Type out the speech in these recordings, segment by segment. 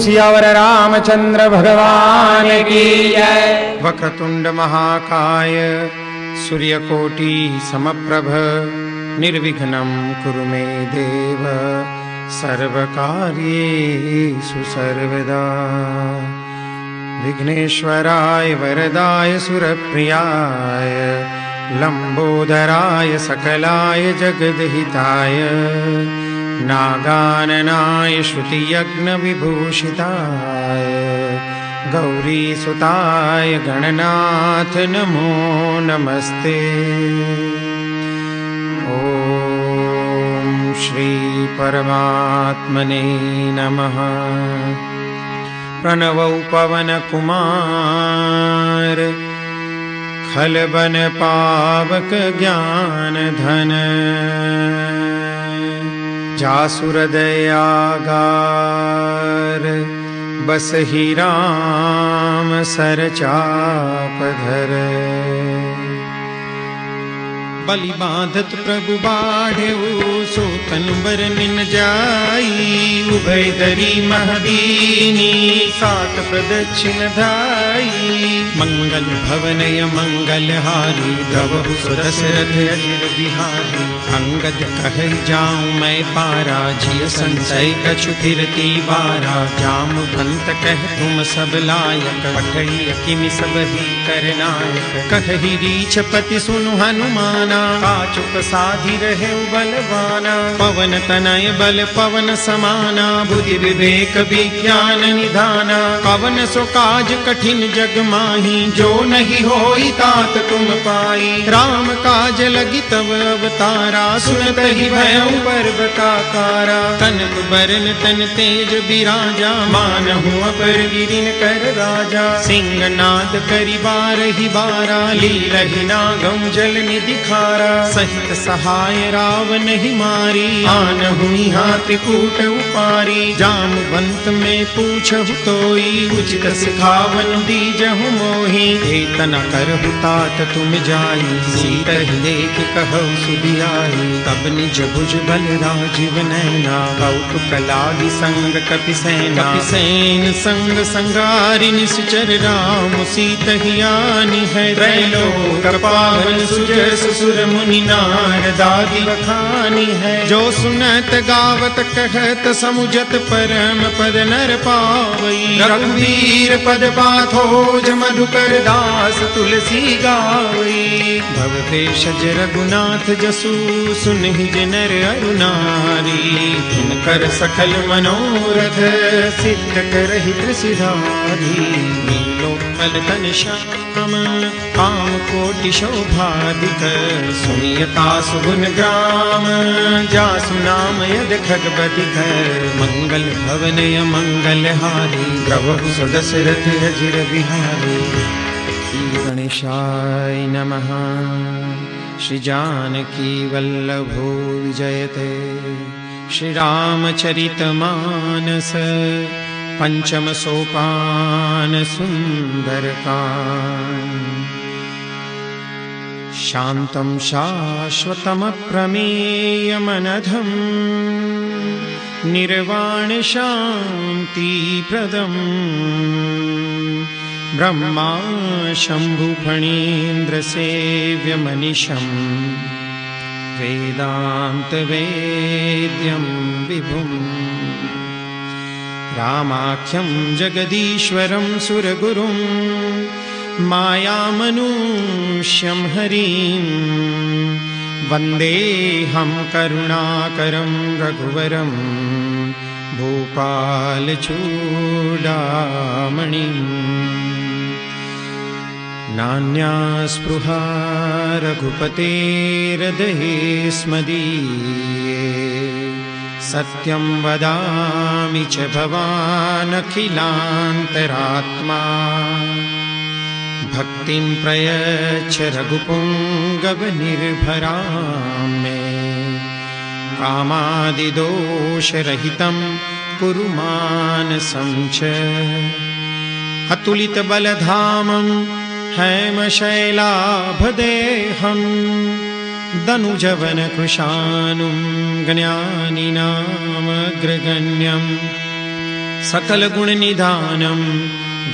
सियावर रामचंद्र भगवान की जय। वक्रतुंड महाकाय सूर्यकोटि समप्रभ निर्विघ्नं कुरु मे देव सर्वकार्येषु सर्वदा। विघ्नेश्वराय वरदाय सुरप्रियाय लंबोदराय सकलाय जगद्हिताय नागाननाय श्रुतियज्ञविभूषिताय गौरीसुताय गणनाथ नमो नमस्ते। ॐ श्री परमात्मने नमः। प्रणवौ पवनकुमार खलबन पावक ज्ञान धन जासुरदयागार बसहि राम सरचापधर। बलि बांधत प्रभु बाढ़ेऊ सोतन बरनिन जाई उभय दरी महदीनी सात प्रदक्षिण धाई। मंगल भवनय मंगलहारी द्रवहु सुदशरथ अजिर बिहारी। अंगद कहै जाऊं मैं पारा जिय संशय कछु फिरती बारा। जामवंत कह तुम सब लायक पठई किमि सब ही करनायक। कहहि रीछपति सुनु हनुमाना काचुक साधि रहे बलवाना। पवन तनय बल पवन समाना बुद्धि विवेक विज्ञान निधाना। पवन सो काज कठिन जग माही जो नहीं होई तात तुम पाई। राम काज लगी तब अवतारा सुनत ही भयउ पर्वताकारा। तनक बरन तन तेज बिराजा मानहु अपर गिरिन कर राजा। सिंहनाद करि बारहि बारा लीलहि नागम जल निधि खारा। सहित सहाय रावण ही मारी आनहु हाथी कूट उपारी। जामवंत में पूछहु तोई उचित सिखावन दीजहु मोहि। एतना करहु तात तुम जाई सीतहि देख कहु सुधियाई। तब निज भुज बल राजीव नैना कौतुक लागी संग कपिसेना। कपिसेन संग संगारि निश्चर राम सीतहि आनी है। त्रैलोक पावन सुजस सुर मुनि नारदादि बखानी है। जो सुनत गावत कहत समुझत परम पद नर पावई। रघुवीर पद पाथोज मधुकर दास तुलसी गावई। भव भेषज रघुनाथ जसु सुनहि नर अरु नारी। कर सकल मनोरथ सिद्ध करहि त्रिसिधारी। नीलोत्पल तन श्याम काम कोटि शोभाधिक। सुनियता सुगुन ग्राम जासु नाम यद खगपतिक। मंगल भवनय मंगलहारी द्रवहु सुदशरथ अजिर बिहारी। गणेशाय नमः। श्री जानकी वल्लभो विजयते। श्री रामचरितमानस पंचम सोपान सुंदरकांड। शान्तं शाश्वतमप्रमेयमनघं निर्वाण शान्तिप्रदं। ब्रह्मा शम्भुफणीन्द्र सेव्यमनिशं वेदान्तवेद्यं विभुम्। रामाख्यं जगदीश्वरं सुरगुरुं मायामनुष्यं हरिं। वन्देऽहं करुणाकरं रघुवरं भूपालचूडामणिम्। नान्या स्पृहा रघुपतेर्हृदये स्मदीये। सत्यं वदामि च भवानखिलान्तरात्मा। भक्तिं प्रयच्छ रघुपुङ्गवनिर्भरां मे। कामादिदोषरहितं कुरु मानसं च। अतुलितबलधामं हैमशैलाभदेहं। दनुजवनकृशानुं ज्ञानिनामग्रगण्यं। सकल गुण निधानम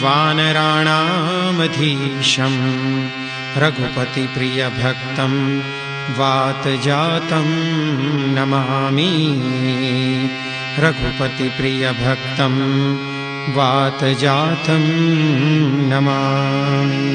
वानराणामधीशं रघुपति प्रिय भक्तम वात जातं नमामि। रघुपति प्रिय भक्तम वात जातं नमामि।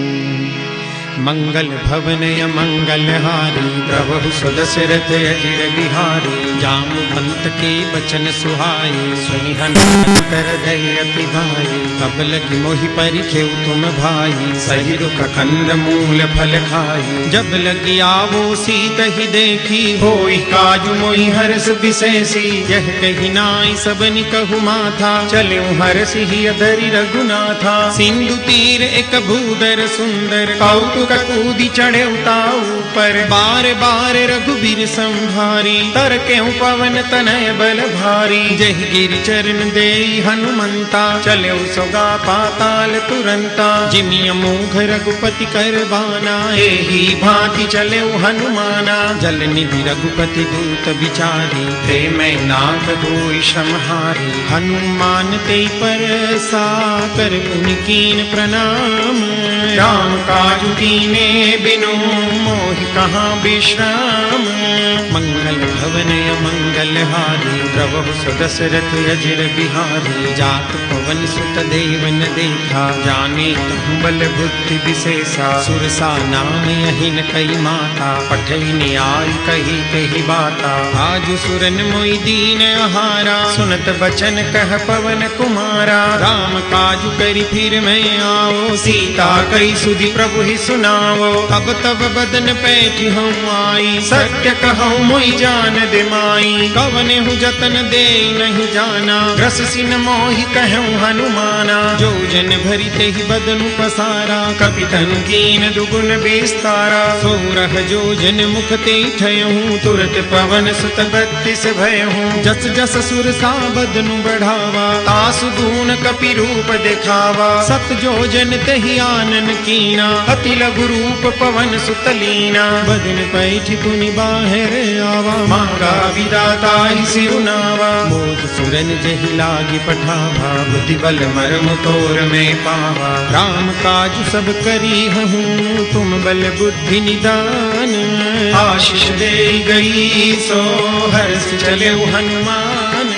मंगल भवनय मंगलहारी प्रभु सुदशरथ अजिर बिहारी। जामवंत के बचन सुहाए सुनि हनुमत कर दय अति भाई। कब लगी मोहि परिखेउ तुम भाई सही रुख कंद मूल फल खाई। जब लगी आवो सीत ही देखी होई काजु मोहि हर्ष विशेषी। यह कही नाई सबनि कहु माथा चले हर्षि ही अधरि रघुनाथा। सिंधु तीर एक भूदर सुंदर कौतुक कूदी चढ़े उताऊ पर। बार बार रघुबीर संभारी तर क्यों पवन तनय बल भारी। जय गिरि चरण देई हनुमंता चले सोगा पाताल तुरंता। जिमिय मोघ रघुपति कर बाना एही भांति चले हनुमाना। जल निधि रघुपति दूत विचारी प्रेम नाथ होई श्रमहारी। हनुमान ते पर साकर पुनि कीन प्रणाम। राम काजु कीने बिनु मोहि कहाँ विश्राम। मंगल भवनय मंगलहारी प्रभु सुदशरथ अजिर बिहारी। जात पवन सुत देवन देखा जाने तहु बल बुद्धि विशेषा। सुरसा नाम यहिन कई माता पठई न्याय कही कही बाता। आजु सुरन मोहि दीन आहारा सुनत बचन कह पवन कुमारा। राम काजु करि फिर मैं आओ सीता कई सुधि प्रभु ही सुनाओ। अब तब बदन पैठी हूँ आई सत्य कहूँ मोहि जान दे माई। कवने हूँ जतन दे नहीं जाना रस सिन मोहि कहूँ हनुमाना। जो जन भरी ते ही बदनु पसारा कपि तनु कीन दुगुन विस्तारा। सोरह जो जन मुख ते ठयहूँ तुरत पवन सुत बत्तीस भयहूँ। जस जस सुरसा बदनु बढ़ावा तासु गुण कपि रूप दिखावा। सत जो जन तहि आनन कीना अति लघु रूप पवन सुतलीना। बदन पैठी पुनि बाहर आवा मांगा विदाता ही सिरुनावा। मोद सुरन जहि लागी पठावा बुद्धि बल मरम तोर में पावा। राम काज सब करी हूँ तुम बल बुद्धि निदान। आशीष दे गई सो हर्ष चले हनुमान।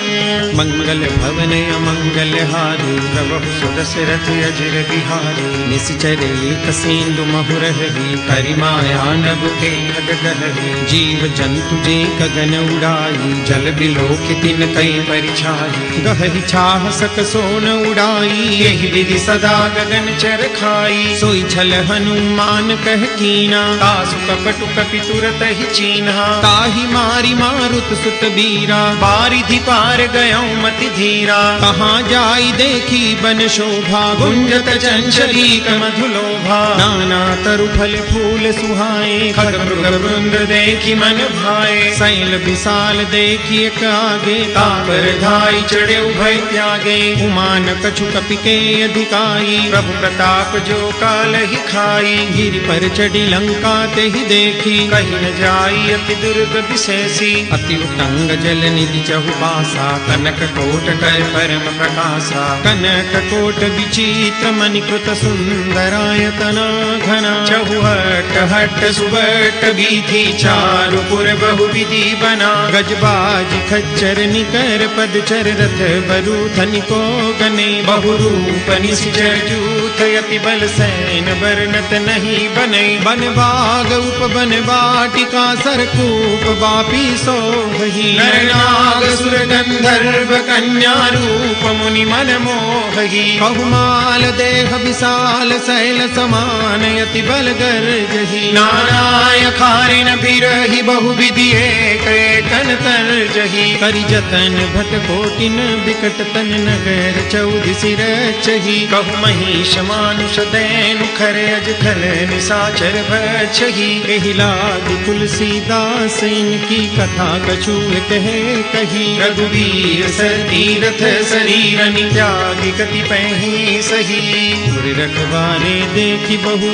मंगल भवनय मंगलहारी प्रभु सुदशरथ अजिर बिहारी। निश्चर एक सिंधु महुरहरी करिमाया नभ के खगगहरी। जीव जंतु जे गगन उड़ाई जल बिलोक तिन कई परिछाई। गहरी छाह सक सोन उड़ाई यही विधि सदा गगन चर खाई। सोई छल हनुमान कह कीना तासु कपटु कपि तुरत ही चीन्हा। ताहि मारी मारुत सुत बीरा बारिधि पार गया मति धीरा। कहाँ जाई देखी बन शोभा गुंजत चंचलीक मधुलोभा। नाना तरु फल फूल सुहाए खग मृग वृंद देखी मन भाए। शैल विशाल देखी एक आगे तापर धाई चढ़े उभय त्यागे। उमान कछु कपि के अधिकाई प्रभु प्रताप जो काल ही खाई। गिरि पर चढ़ी लंका ते ही देखी कहीं न जाई अति दुर्ग विशेषी। अति उतंग जल निधि चहुबासा कनक कोट कर परम प्रकाशा। कनक कोट विचित्र मणिकृत सुंदरायतना घना। चहुहट हट सुबट वीथि चारु पुर बहु विधि बना। गजबाज खच्चर निकर पदचर रथ बरु धनिको गने। बहुरूप निश्चर जूथ यति बल सैन बरनत नहीं बने। बन बाग उप बन बाटिका सरकूप बापी सोहि। नर नाग सुर गंधर्व कन्या रूप मुनि मन मोहि। बहुमाल देह विशाल शैल समान यति बल गर्जहि। नाराय खारिन बिरहि बहु विधि एक एकन तर्जहि। करि जतन भट कोटिन बिकट तन नगर चौधि सिर चहि। कहु महिष मानुष दैनु खर अज खल निशाचर भक्षहि। एहि लागी तुलसीदास इनकी कथा कछु कहे कही। रघुवीर बसर तीरथ शरीरन त्यागी कतिपहि सही गुर रखवारे देखी बहु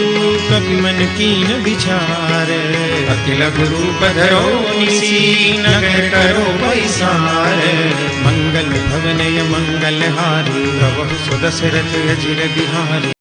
कपि मन कीन विचार अखिल गुरु पधरो निसी नगर करो पैसार मंगल भवनय मंगल हारी प्रभु सुदशरथ अजिर बिहारी।